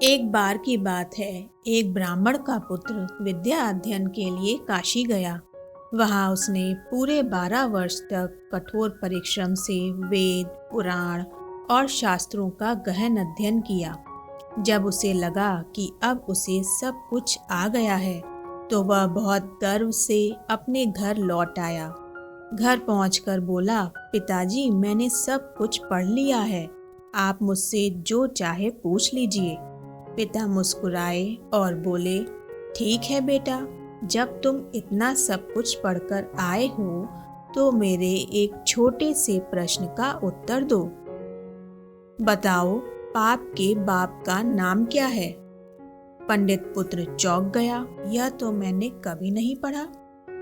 एक बार की बात है, एक ब्राह्मण का पुत्र विद्या अध्ययन के लिए काशी गया। वहाँ उसने पूरे 12 वर्ष तक कठोर परिश्रम से वेद, पुराण और शास्त्रों का गहन अध्ययन किया। जब उसे लगा कि अब उसे सब कुछ आ गया है, तो वह बहुत गर्व से अपने घर लौट आया। घर पहुंचकर बोला, पिताजी, मैंने सब कुछ पढ़ लिया है। आप मुझसे जो चाहे पूछ लीजिए। पिता मुस्कुराए और बोले, ठीक है बेटा, जब तुम इतना सब कुछ पढ़कर आए हो तो मेरे एक छोटे से प्रश्न का उत्तर दो। बताओ, पाप के बाप का नाम क्या है? पंडित पुत्र चौंक गया। यह तो मैंने कभी नहीं पढ़ा।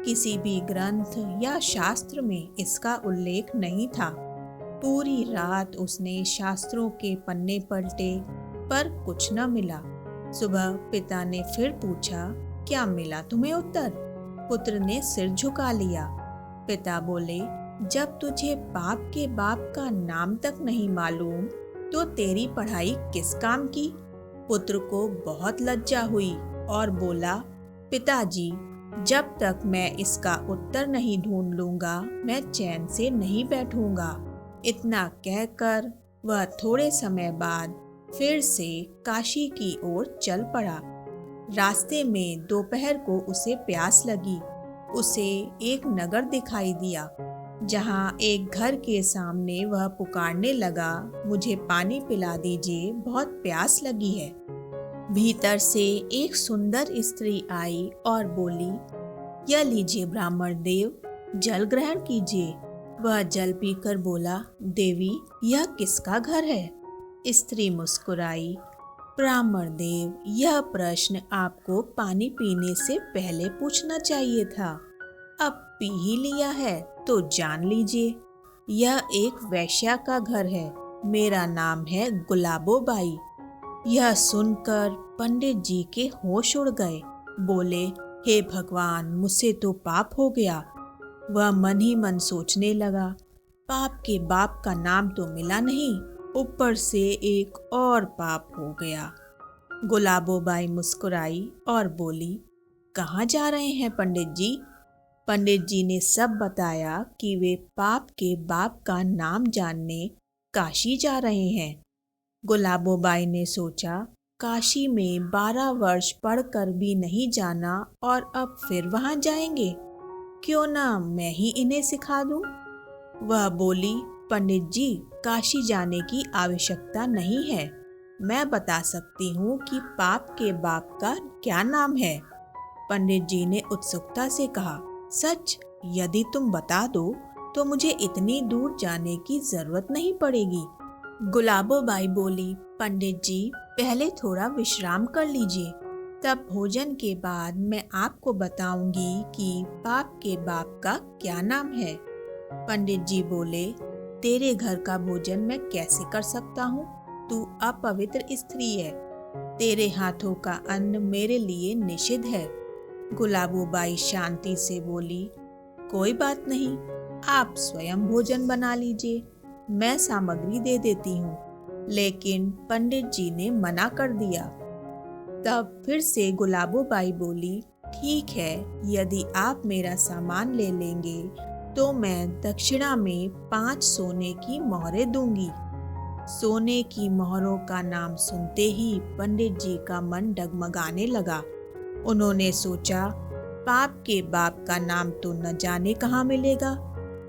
किसी भी ग्रंथ या शास्त्र में इसका उल्लेख नहीं था। पूरी रात उसने शास्त्रों के पन्ने पलटे, पर कुछ न मिला। सुबह पिता ने फिर पूछा, क्या मिला तुम्हें उत्तर? पुत्र ने सिर झुका लिया। पिता बोले, जब तुझे पाप के बाप का नाम तक नहीं मालूम, तो तेरी पढ़ाई किस काम की? पुत्र को बहुत लज्जा हुई और बोला, पिताजी, जब तक मैं इसका उत्तर नहीं ढूंढ लूंगा, मैं चैन से नहीं बैठूंगा। इतना कहकर वह थोड़े समय बाद फिर से काशी की ओर चल पड़ा। रास्ते में दोपहर को उसे प्यास लगी। उसे एक नगर दिखाई दिया, जहाँ एक घर के सामने वह पुकारने लगा, मुझे पानी पिला दीजिए, बहुत प्यास लगी है। भीतर से एक सुंदर स्त्री आई और बोली, यह लीजिए ब्राह्मण देव, जल ग्रहण कीजिए। वह जल पीकर बोला, देवी, यह किसका घर है? स्त्री मुस्कुराई, ब्राह्मण देव, यह प्रश्न आपको पानी पीने से पहले पूछना चाहिए था। अब पी ही लिया है तो जान लीजिए, यह एक वैश्या का घर है। मेरा नाम है गुलाबो बाई। यह सुनकर पंडित जी के होश उड़ गए। बोले, हे भगवान, मुझसे तो पाप हो गया। वह मन ही मन सोचने लगा, पाप के बाप का नाम तो मिला नहीं, ऊपर से एक और पाप हो गया। गुलाबो बाई मुस्कुराई और बोली, कहाँ जा रहे हैं पंडित जी? पंडित जी ने सब बताया कि वे पाप के बाप का नाम जानने काशी जा रहे हैं। गुलाबो बाई ने सोचा, काशी में 12 वर्ष पढ़कर भी नहीं जाना और अब फिर वहां जाएंगे, क्यों ना मैं ही इन्हें सिखा दूं। वह बोली, पंडित जी, काशी जाने की आवश्यकता नहीं है। मैं बता सकती हूँ कि पाप के बाप का क्या नाम है। पंडित जी ने उत्सुकता से कहा, सच? यदि तुम बता दो तो मुझे इतनी दूर जाने की जरूरत नहीं पड़ेगी। गुलाबो बाई बोली, पंडित जी, पहले थोड़ा विश्राम कर लीजिए, तब भोजन के बाद मैं आपको बताऊंगी कि पाप के बाप का क्या नाम है। पंडित जी बोले, तेरे घर का भोजन मैं कैसे कर सकता हूँ? तू अपवित्र स्त्री है। तेरे हाथों का अन्न मेरे लिए निषिद्ध है। गुलाबो बाई शांति से बोली, कोई बात नहीं, आप स्वयं भोजन बना लीजिए, मैं सामग्री दे देती हूँ। लेकिन पंडित जी ने मना कर दिया। तब फिर से गुलाबो बाई बोली, ठीक है, यदि आप मेरा सामान ले लेंगे तो मैं दक्षिणा में 5 सोने की मोहरें दूंगी। सोने की मोहरों का नाम सुनते ही पंडित जी का मन डगमगाने लगा। उन्होंने सोचा, पाप के बाप का नाम तो न जाने कहाँ मिलेगा।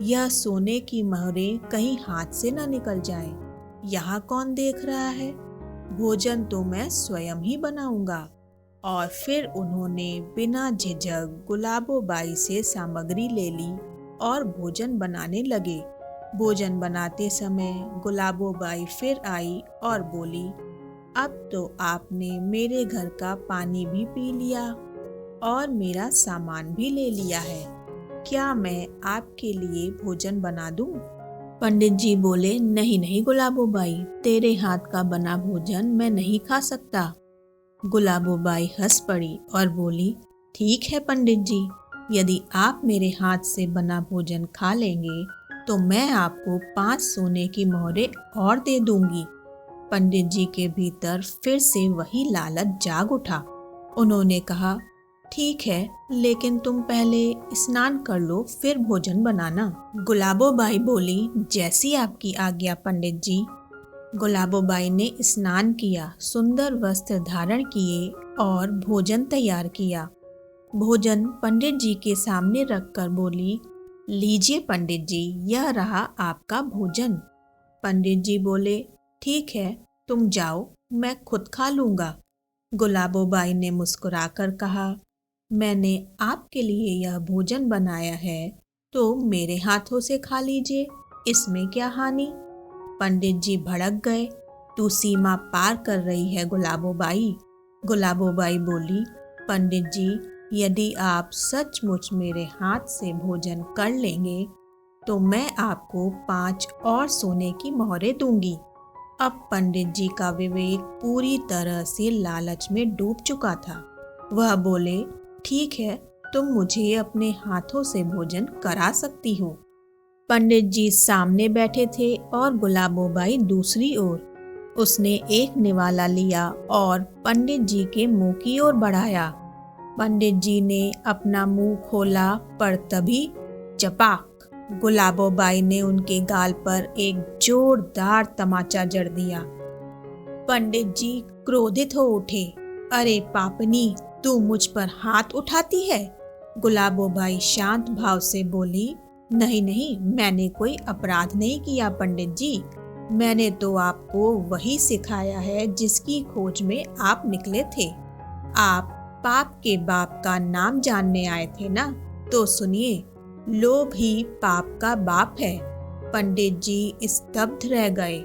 यह सोने की मोहरें कहीं हाथ से न निकल जाएं। यहाँ कौन देख रहा है? भोजन तो मैं स्वयं ही बनाऊंगा। और फिर उन्होंने बिना झिझक गुलाबो बाई से सामग्री ले ली और भोजन बनाने लगे। भोजन बनाते समय गुलाबो बाई फिर आई और बोली, अब तो आपने मेरे घर का पानी भी पी लिया और मेरा सामान भी ले लिया है। क्या मैं आपके लिए भोजन बना दूं? पंडित जी बोले, नहीं नहीं गुलाबो बाई, तेरे हाथ का बना भोजन मैं नहीं खा सकता। गुलाबो बाई हंस पड़ी और बोली, ठीक है पंडित जी, यदि आप मेरे हाथ से बना भोजन खा लेंगे तो मैं आपको 5 सोने की मोहरें और दे दूंगी। पंडित जी के भीतर फिर से वही लालच जाग उठा। उन्होंने कहा, ठीक है, लेकिन तुम पहले स्नान कर लो, फिर भोजन बनाना। गुलाबोबाई बोली, जैसी आपकी आज्ञा पंडित जी। गुलाबोबाई ने स्नान किया, सुंदर वस्त्र धारण किए और भोजन तैयार किया। भोजन पंडित जी के सामने रखकर बोली, लीजिए पंडित जी, यह रहा आपका भोजन। पंडित जी बोले, ठीक है, तुम जाओ, मैं खुद खा लूँगा। गुलाबोबाई ने मुस्कुराकर कहा, मैंने आपके लिए यह भोजन बनाया है, तो मेरे हाथों से खा लीजिए, इसमें क्या हानि। पंडित जी भड़क गए, तू सीमा पार कर रही है गुलाबोबाई। गुलाबोबाई बोली, पंडित जी, यदि आप सचमुच मेरे हाथ से भोजन कर लेंगे तो मैं आपको 5 और सोने की मोहरें दूंगी। अब पंडित जी का विवेक पूरी तरह से लालच में डूब चुका था। वह बोले, ठीक है, तुम मुझे अपने हाथों से भोजन करा सकती हो। पंडित जी सामने बैठे थे और गुलाबोबाई दूसरी ओर। उसने एक निवाला लिया और पंडित जी के मुंह की ओर बढ़ाया। पंडित जी ने अपना मुंह खोला, पर तभी चपाक, गुलाबोबाई ने उनके गाल पर एक जोरदार तमाचा जड़ दिया। पंडित जी क्रोधित हो उठे। अरे पापनी, तू मुझ पर हाथ उठाती है। गुलाबोबाई शांत भाव से बोली, नहीं नहीं, मैंने कोई अपराध नहीं किया पंडित जी। मैंने तो आपको वही सिखाया है जिसकी खोज में आप निकले थे। आप पाप के बाप का नाम जानने आए थे ना, तो सुनिए, लोभ ही पाप का बाप है। पंडित जी स्तब्ध रह गए।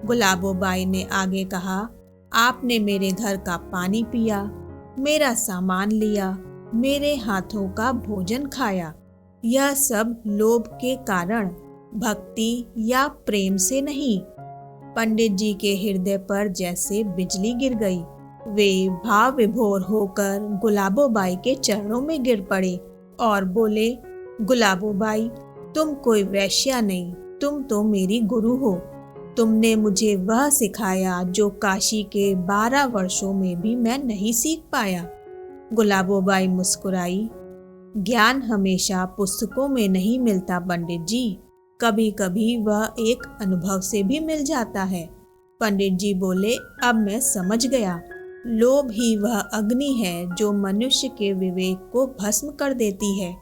गुलाबोबाई ने आगे कहा, आपने मेरे घर का पानी पिया, मेरा सामान लिया, मेरे हाथों का भोजन खाया। यह सब लोभ के कारण, भक्ति या प्रेम से नहीं। पंडित जी के हृदय पर जैसे बिजली गिर गई। वे भाव विभोर होकर गुलाबोबाई के चरणों में गिर पड़े और बोले, गुलाबोबाई, तुम कोई वेश्या नहीं, तुम तो मेरी गुरु हो। तुमने मुझे वह सिखाया जो काशी के 12 वर्षों में भी मैं नहीं सीख पाया। गुलाबोबाई मुस्कुराई, ज्ञान हमेशा पुस्तकों में नहीं मिलता पंडित जी, कभी कभी वह एक अनुभव से भी मिल जाता है। पंडित जी बोले, अब मैं समझ गया। लोभ ही वह अग्नि है जो मनुष्य के विवेक को भस्म कर देती है।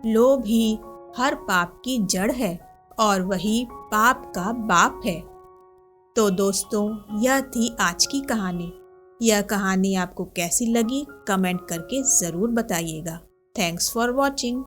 लोभ ही हर पाप की जड़ है और वही पाप का बाप है। तो दोस्तों, यह थी आज की कहानी। यह कहानी आपको कैसी लगी कमेंट करके ज़रूर बताइएगा। Thanks for watching.